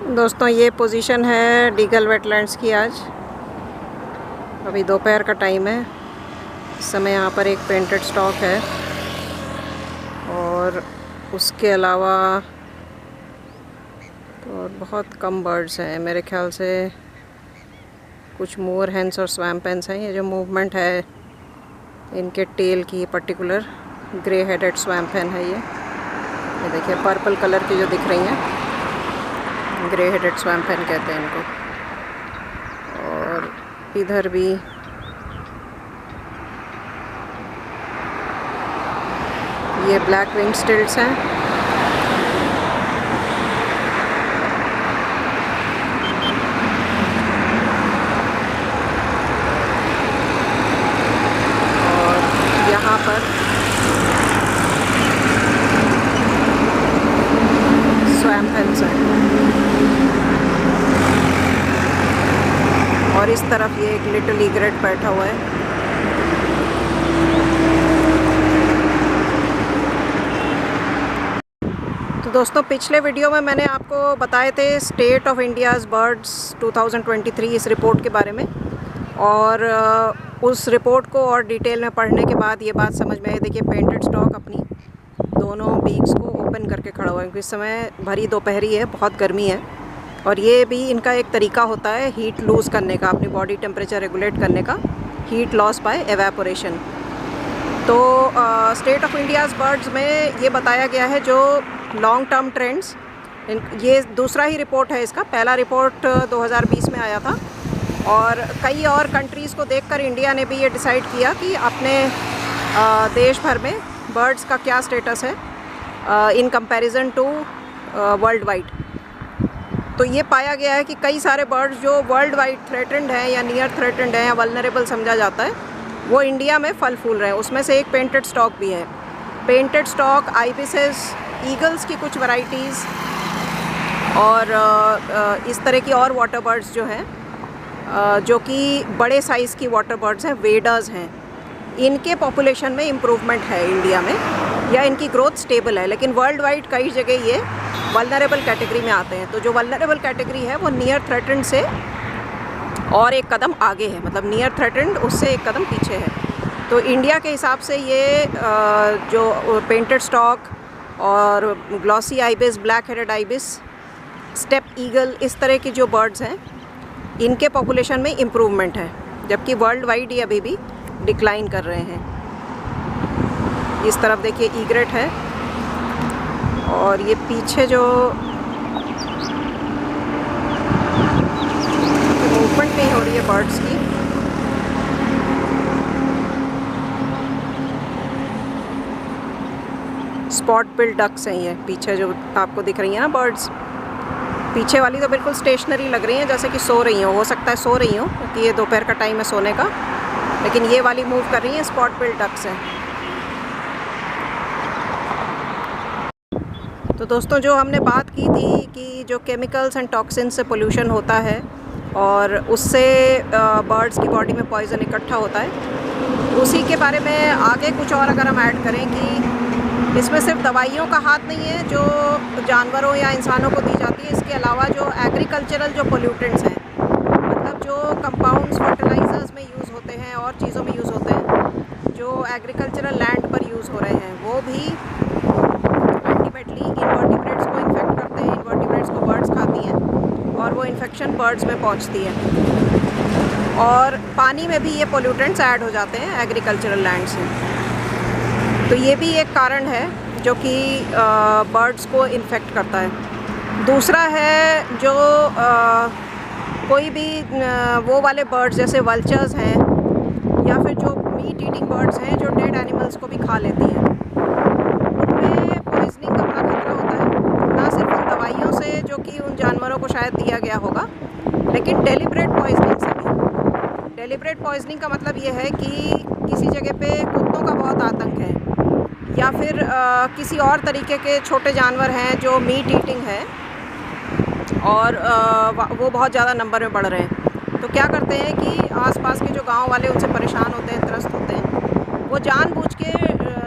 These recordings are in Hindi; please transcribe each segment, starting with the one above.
दोस्तों ये पोजीशन है डीगल वेटलैंड्स की। आज अभी दोपहर का टाइम है। इस समय यहाँ पर एक पेंटेड स्टॉक है और उसके अलावा तो बहुत कम बर्ड्स हैं। मेरे ख्याल से कुछ मोर हेंस और स्वैम्प हेंस हैं। ये जो मूवमेंट है इनके टेल की पर्टिकुलर ग्रे हेडेड स्वैम्प हेन है। ये देखिए पर्पल कलर की जो दिख रही हैं, ग्रे हेडेड स्वैम्प हेन कहते हैं इनको। और इधर भी ये ब्लैक विंग स्टिल्ट्स हैं। और यहाँ पर स्वैम्प हेन्स हैं और इस तरफ ये एक लिटिल ईग्रेट बैठा हुआ है। तो दोस्तों पिछले वीडियो में मैंने आपको बताए थे स्टेट ऑफ इंडियाज़ बर्ड्स 2023 इस रिपोर्ट के बारे में, और उस रिपोर्ट को और डिटेल में पढ़ने के बाद ये बात समझ में आई। देखिए पेंटेड स्टॉक अपनी दोनों बीक्स को ओपन करके खड़ा हुआ है क्योंकि इस समय भरी दोपहरी है, बहुत गर्मी है। और ये भी इनका एक तरीका होता है हीट लूज़ करने का, अपनी बॉडी टेम्परेचर रेगुलेट करने का, हीट लॉस बाय एवेपोरेशन। तो स्टेट ऑफ इंडियाज़ बर्ड्स में ये बताया गया है जो लॉन्ग टर्म ट्रेंड्स। ये दूसरा ही रिपोर्ट है इसका। पहला रिपोर्ट 2020 में आया था और कई और कंट्रीज़ को देखकर इंडिया ने भी ये डिसाइड किया कि अपने देश भर में बर्ड्स का क्या स्टेटस है in comparison to worldwide. तो ये पाया गया है कि कई सारे बर्ड्स जो वर्ल्ड वाइड थ्रेटेंड हैं या नियर थ्रेटेंड हैं या वल्नरेबल समझा जाता है, वो इंडिया में फल फूल रहे हैं। उसमें से एक पेंटेड स्टॉक भी है। पेंटेड स्टॉक, आइबिसेस, ईगल्स की कुछ वैरायटीज़ और इस तरह की और वाटर बर्ड्स जो हैं, जो कि बड़े साइज़ की वाटर बर्ड्स हैं, वेडर्स हैं, इनके पॉपुलेशन में इम्प्रूवमेंट है इंडिया में, या इनकी ग्रोथ स्टेबल है। लेकिन वर्ल्ड वाइड कई जगह ये वल्नरेबल कैटेगरी में आते हैं। तो जो वल्नरेबल कैटेगरी है वो नियर थ्रेटेंड से और एक कदम आगे है, मतलब नियर थ्रेटेंड उससे एक कदम पीछे है। तो इंडिया के हिसाब से ये जो पेंटेड स्टॉक और glossy ibis, black headed ibis, step eagle, इस तरह की जो बर्ड्स हैं इनके पॉपुलेशन में इम्प्रूवमेंट है, जबकि वर्ल्ड वाइड ये अभी भी डिक्लाइन कर रहे हैं। इस तरफ देखिए ईग्रेट है और ये पीछे जो मूवमेंट नहीं हो रही है बर्ड्स की, स्पॉट बिल्ड डक्स हैं। ये पीछे जो आपको दिख रही हैं ना बर्ड्स, पीछे वाली तो बिल्कुल स्टेशनरी लग रही हैं, जैसे कि सो रही हो सकता है सो रही हो क्योंकि ये दोपहर का टाइम है सोने का। लेकिन ये वाली मूव कर रही हैं, स्पॉट बिल्ड डक्स हैं। तो दोस्तों जो हमने बात की थी कि जो केमिकल्स एंड टॉक्सिन्स से पोल्यूशन होता है और उससे बर्ड्स की बॉडी में पॉइजन इकट्ठा होता है, उसी के बारे में आगे कुछ और अगर हम ऐड करें कि इसमें सिर्फ दवाइयों का हाथ नहीं है जो जानवरों या इंसानों को दी जाती है। इसके अलावा जो एग्रीकल्चरल जो पोल्यूटेंट्स हैं, मतलब जो कंपाउंड्स फर्टिलाइजर्स में यूज़ होते हैं और चीज़ों में यूज़ होते हैं, जो एग्रीकल्चरल लैंड पर यूज़ हो रहे हैं, वो भी अल्टीमेटली इनवर्टिब्रेट्स को इन्फेक्ट करते हैं। इनवर्टिब्रेट्स को बर्ड्स खाती हैं और वो इन्फेक्शन बर्ड्स में पहुंचती है। और पानी में भी ये पोल्यूटेंट्स ऐड हो जाते हैं एग्रीकल्चरल लैंड से। तो ये भी एक कारण है जो कि बर्ड्स को इन्फेक्ट करता है। दूसरा है जो कोई भी वो वाले बर्ड्स जैसे वल्चर्स हैं या फिर जो मीट ईटिंग बर्ड्स हैं जो डेड एनिमल्स को भी खा लेती हैं, उनमें पॉइजनिंग का बड़ा खतरा होता है। ना सिर्फ उन दवाइयों से जो कि उन जानवरों को शायद दिया गया होगा, लेकिन डेलिब्रेट पॉइजनिंग से भी। डेलिब्रेट पॉइजनिंग का मतलब ये है कि किसी जगह पे कुत्तों का बहुत आतंक है या फिर किसी और तरीके के छोटे जानवर हैं जो मीट ईटिंग है और वो बहुत ज़्यादा नंबर में बढ़ रहे हैं। तो क्या करते हैं कि आसपास के जो गांव वाले उनसे परेशान होते हैं, त्रस्त होते हैं, वो जानबूझ के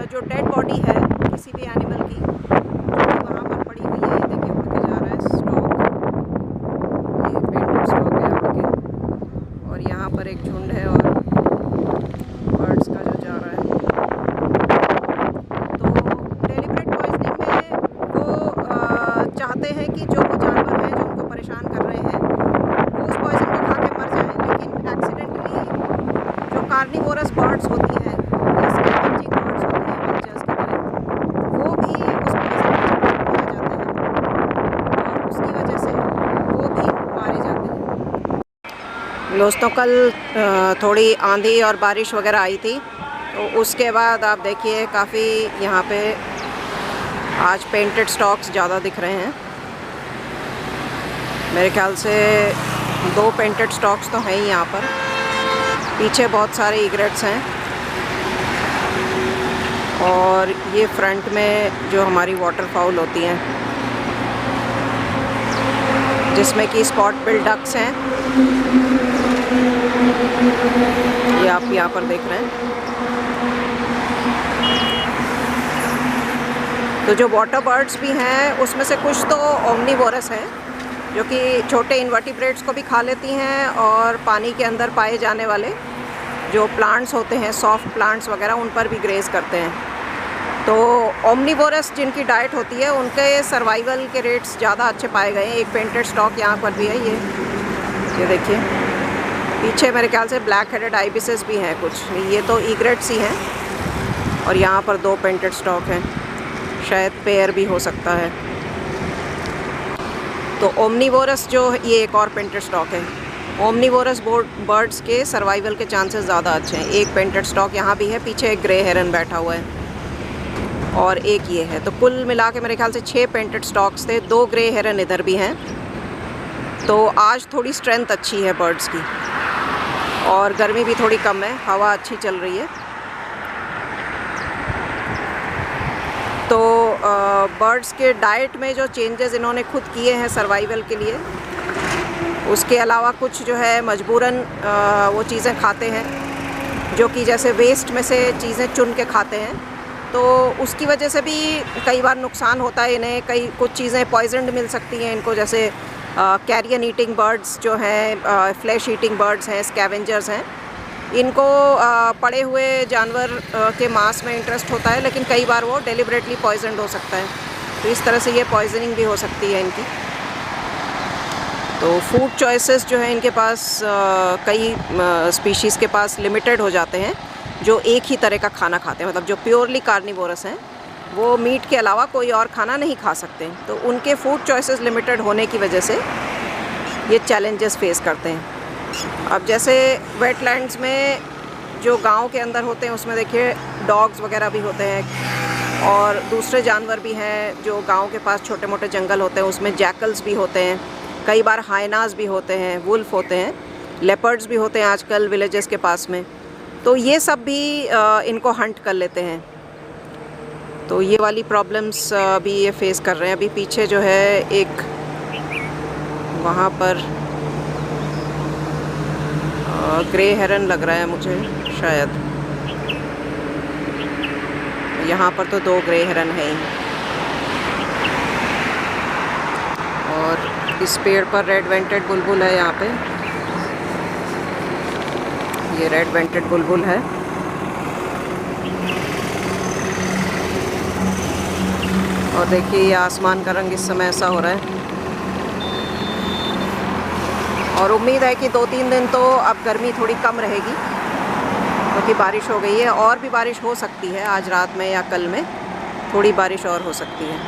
जो डेड बॉडी है किसी भी एनिमल की वहाँ पर पड़ी हुई है, देखिए उड़ के जा रहा है स्टॉक, ओमनीवोरस बर्ड्स होती हैं या स्कैवेंजिंग बर्ड्स होती हैं वल्चर्स की तरह, वो भी उस पॉइजन के चपेट में आ जाते हैं और उसकी वजह से वो भी मारे जाते हैं। दोस्तों कल थोड़ी आंधी और बारिश वगैरह आई थी, तो उसके बाद आप देखिए काफ़ी यहाँ पे आज पेंटेड स्टॉक्स ज़्यादा दिख रहे हैं। मेरे ख्याल से 2 पेंटेड स्टॉक्स तो हैं ही यहाँ पर। पीछे बहुत सारे इग्रेट्स हैं और ये फ्रंट में जो हमारी वाटर फाउल होती हैं, जिसमें कि स्पॉट बिल डक्स हैं, ये आप यहाँ पर देख रहे हैं। तो जो वाटर बर्ड्स भी हैं उसमें से कुछ तो ओमनीवोरस हैं, जो कि छोटे इन्वर्टिब्रेट्स को भी खा लेती हैं और पानी के अंदर पाए जाने वाले जो प्लांट्स होते हैं, सॉफ्ट प्लांट्स वगैरह, उन पर भी ग्रेज करते हैं। तो ओमनीवोरस जिनकी डाइट होती है उनके सर्वाइवल के रेट्स ज़्यादा अच्छे पाए गए हैं। एक पेंटेड स्टॉक यहाँ पर भी है, ये देखिए। पीछे मेरे ख्याल से ब्लैक हेडेड आइबिसेस भी हैं कुछ, ये तो ईग्रेट्स ही हैं। और यहाँ पर 2 पेंटेड स्टॉक हैं, शायद पेयर भी हो सकता है। तो ओमनीवोरस जो ये एक और पेंटेड स्टॉक है। ओमनीवोरस बर्ड्स के सर्वाइवल के चांसेस ज़्यादा अच्छे हैं। एक पेंटेड स्टॉक यहाँ भी है, पीछे एक ग्रे हेरन बैठा हुआ है और एक ये है। तो कुल मिला के मेरे ख्याल से 6 पेंटेड स्टॉक्स थे, 2 ग्रे हेरन इधर भी हैं। तो आज थोड़ी स्ट्रेंथ अच्छी है बर्ड्स की और गर्मी भी थोड़ी कम है, हवा अच्छी चल रही है। तो बर्ड्स के डाइट में जो चेंजेस इन्होंने खुद किए हैं सर्वाइवल के लिए, उसके अलावा कुछ जो है मजबूरन वो चीज़ें खाते हैं जो कि जैसे वेस्ट में से चीज़ें चुन के खाते हैं। तो उसकी वजह से भी कई बार नुकसान होता है इन्हें। कुछ चीज़ें पॉइजनड मिल सकती हैं इनको, जैसे कैरियन ईटिंग बर्ड्स जो हैं, फ्लैश ईटिंग बर्ड्स हैं, स्कैवेंजर्स हैं। इनको पड़े हुए जानवर के मांस में इंटरेस्ट होता है, लेकिन कई बार वो डेलिबरेटली पॉइजनड हो सकता है। तो इस तरह से ये पॉइजनिंग भी हो सकती है इनकी। तो फूड चॉइसेस जो है इनके पास कई स्पीशीज़ के पास लिमिटेड हो जाते हैं, जो एक ही तरह का खाना खाते हैं। मतलब जो प्योरली कार्निवोरस हैं वो मीट के अलावा कोई और खाना नहीं खा सकते। तो उनके फूड चॉइसेस लिमिटेड होने की वजह से ये चैलेंजेस फेस करते हैं। अब जैसे वेटलैंड्स में जो गांव के अंदर होते हैं उसमें देखिए डॉग्स वगैरह भी होते हैं और दूसरे जानवर भी हैं। जो गांव के पास छोटे मोटे जंगल होते हैं उसमें जैकल्स भी होते हैं, कई बार हाइनास भी होते हैं, वुल्फ होते हैं, लेपर्ड्स भी होते हैं आजकल विलेजेस के पास में। तो ये सब भी इनको हंट कर लेते हैं। तो ये वाली प्रॉब्लम्स भी ये फेस कर रहे हैं। अभी पीछे जो है एक वहाँ पर ग्रे हेरन लग रहा है मुझे शायद, यहाँ पर तो 2 ग्रे हेरन हैं ही। और इस पेड़ पर रेड वेंटेड बुलबुल है, यहाँ पे ये रेड वेंटेड बुलबुल है। और देखिए ये आसमान का रंग इस समय ऐसा हो रहा है और उम्मीद है कि 2-3 दिन तो अब गर्मी थोड़ी कम रहेगी, क्योंकि बारिश हो गई है। और भी बारिश हो सकती है आज रात में या कल में, थोड़ी बारिश और हो सकती है।